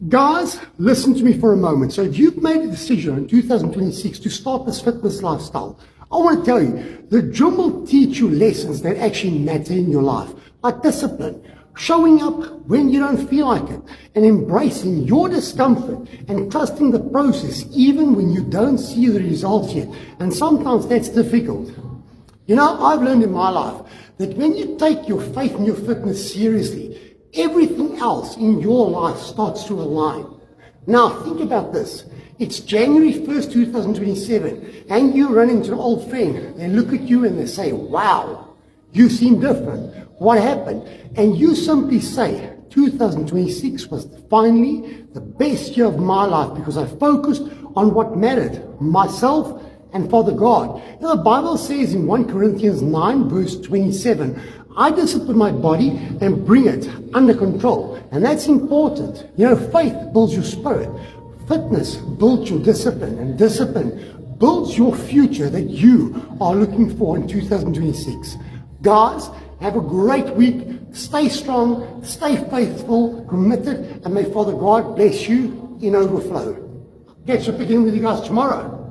Guys, listen to me for a moment. So if you've made a decision in 2026 to start this fitness lifestyle, I want to tell you, the gym will teach you lessons that actually matter in your life, like discipline, showing up when you don't feel like it, and embracing your discomfort and trusting the process even when you don't see the results yet. And sometimes that's difficult. You know, I've learned in my life that when you take your faith and your fitness seriously, everything else in your life starts to align. Now, think about this. It's January 1st, 2027, and you run into an old friend. They look at you and they say, wow, you seem different. What happened? And you simply say, 2026 was finally the best year of my life because I focused on what mattered, myself and Father God. You know, the Bible says in 1 Corinthians 9, verse 27, I discipline my body and bring it under control. And that's important. You know, faith builds your spirit. Fitness builds your discipline. And discipline builds your future that you are looking for in 2026. Guys, have a great week. Stay strong, stay faithful, committed, and may Father God bless you in overflow. Catch up again with you guys tomorrow.